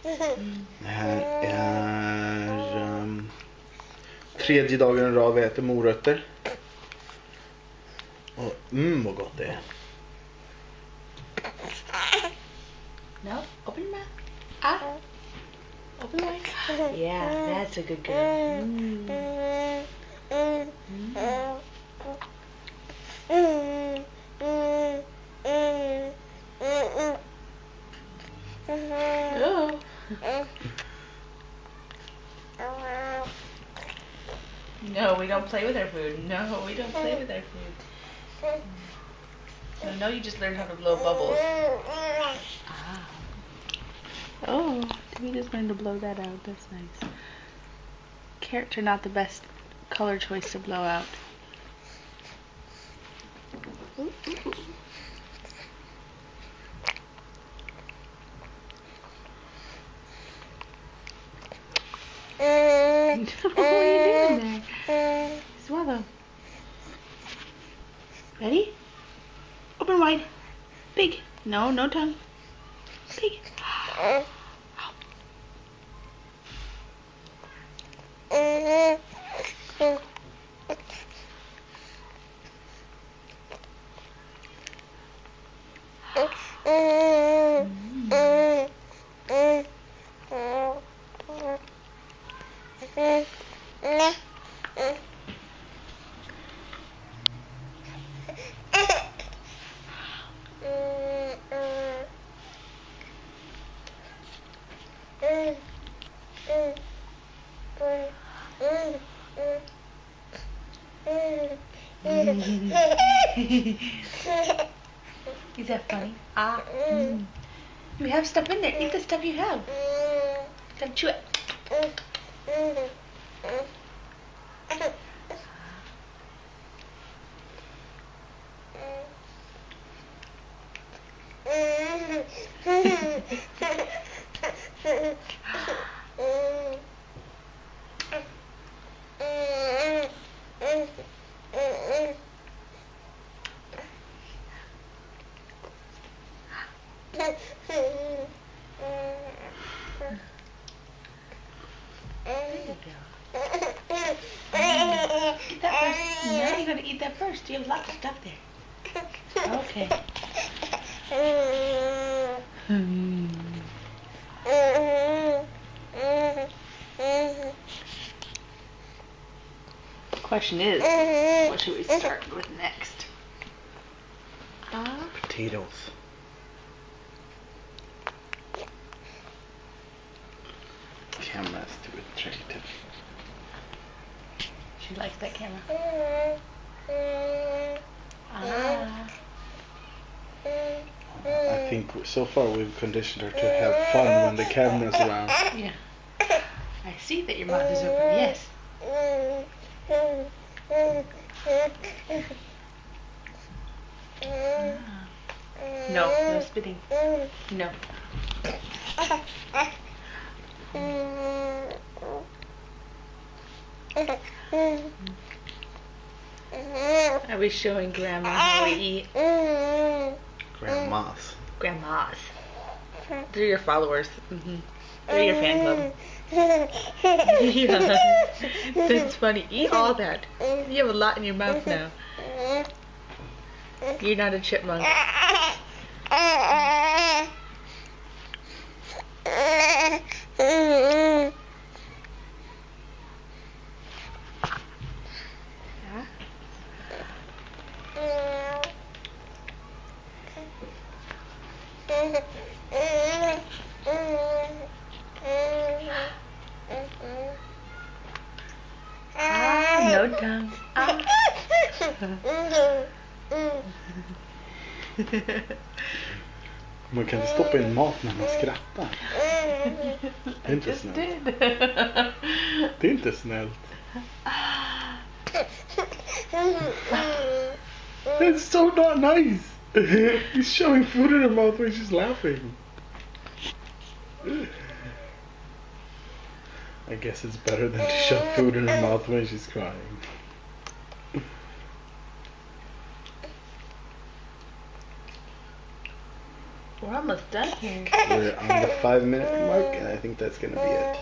Det här är tredje dagen i rad vi äter morötter. Och vad gott det är. No, open your mouth. Ah, open wide. Yeah, that's a good girl. Oh. No, we don't play with our food. No, we don't play with our food. No, you just learned how to blow bubbles. Ah. Oh, we just learned to blow that out. That's nice. Carrots are not the best color choice to blow out. Ooh, ooh, ooh. What are you doing there? Swallow. Ready? Open wide. Big. No, no tongue. Big. Is that funny? Ah. You have stuff in there. Eat the stuff you have. Then chew it. Eat that first. No, you gotta eat that first. You have lots of stuff there. Okay. Question is, what should we start with next? Potatoes. Camera's too attractive. She likes that camera. Ah. I think so far we've conditioned her to have fun when the camera's around. Yeah. I see that your mouth is open. Yes. No, no spitting. No. Are we showing Grandma how we eat? Grandmas. Grandmas. They're your followers. They're your fan club. Yeah. That's funny. Eat all that. You have a lot in your mouth now. You're not a chipmunk. No tongue. Man kan inte stoppa in mat när man skrattar. Det är inte snällt. Det är inte snällt. It's so not nice. He's shoving food in her mouth when she's laughing. I guess it's better than to shove food in her mouth when she's crying. We're almost done here. We're on the 5-minute mark, and I think that's gonna be it.